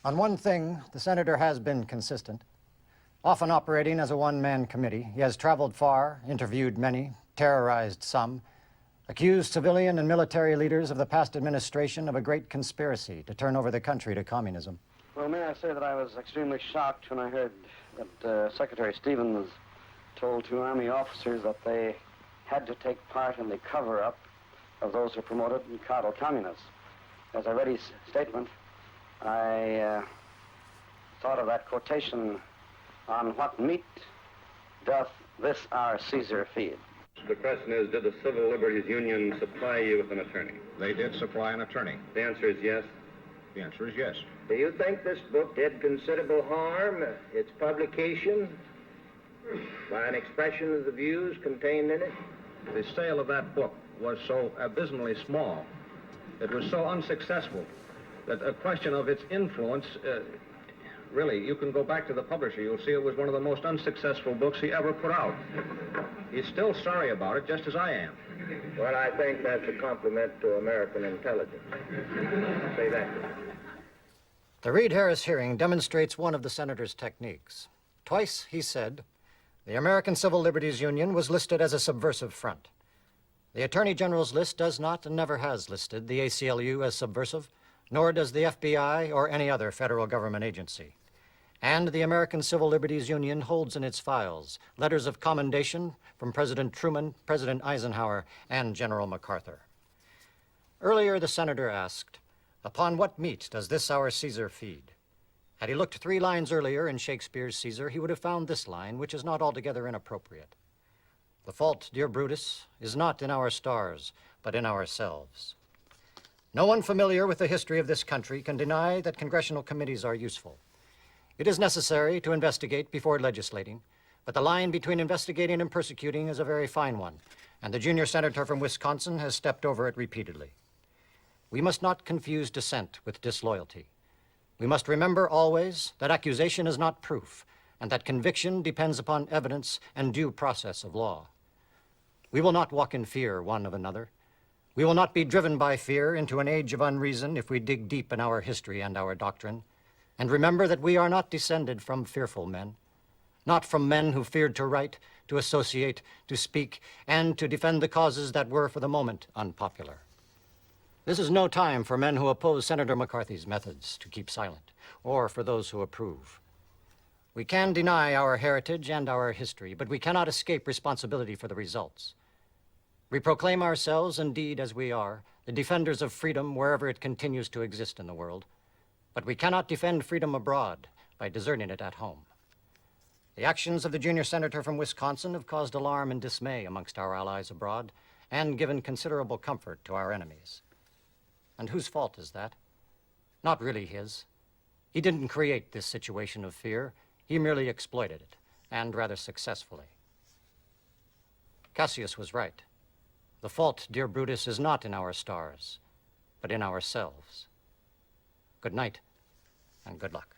On one thing, the senator has been consistent. Often operating as a one-man committee, he has traveled far, interviewed many, terrorized some, accused civilian and military leaders of the past administration of a great conspiracy to turn over the country to communism. Well, may I say that I was extremely shocked when I heard that Secretary Stevens told two Army officers that they had to take part in the cover-up of those who promoted and coddled communists. As I read his statement, I thought of that quotation, "On what meat doth this our Caesar feed?" The question is, did the Civil Liberties Union supply you with an attorney? They did supply an attorney. The answer is yes. The answer is yes. Do you think this book did considerable harm, its publication, by an expression of the views contained in it? The sale of that book was so abysmally small, it was so unsuccessful, that a question of its influence, really, you can go back to the publisher. You'll see it was one of the most unsuccessful books he ever put out. He's still sorry about it, just as I am. Well, I think that's a compliment to American intelligence. Say that. The Reed-Harris hearing demonstrates one of the senator's techniques. Twice he said the American Civil Liberties Union was listed as a subversive front. The Attorney General's list does not and never has listed the ACLU as subversive, nor does the FBI or any other federal government agency. And the American Civil Liberties Union holds in its files letters of commendation from President Truman, President Eisenhower, and General MacArthur. Earlier, the senator asked, "Upon what meat does this our Caesar feed?" Had he looked 3 lines earlier in Shakespeare's Caesar, he would have found this line, which is not altogether inappropriate. "The fault, dear Brutus, is not in our stars, but in ourselves." No one familiar with the history of this country can deny that congressional committees are useful. It is necessary to investigate before legislating, but the line between investigating and persecuting is a very fine one, and the junior senator from Wisconsin has stepped over it repeatedly. We must not confuse dissent with disloyalty. We must remember always that accusation is not proof, and that conviction depends upon evidence and due process of law. We will not walk in fear one of another. We will not be driven by fear into an age of unreason if we dig deep in our history and our doctrine. And remember that we are not descended from fearful men, not from men who feared to write, to associate, to speak, and to defend the causes that were for the moment unpopular. This is no time for men who oppose Senator McCarthy's methods to keep silent, or for those who approve. We can deny our heritage and our history, but we cannot escape responsibility for the results. We proclaim ourselves, indeed, as we are, the defenders of freedom wherever it continues to exist in the world, but we cannot defend freedom abroad by deserting it at home. The actions of the junior senator from Wisconsin have caused alarm and dismay amongst our allies abroad and given considerable comfort to our enemies. And whose fault is that? Not really his. He didn't create this situation of fear. He merely exploited it, and rather successfully. Cassius was right. The fault, dear Brutus, is not in our stars, but in ourselves. Good night, and good luck.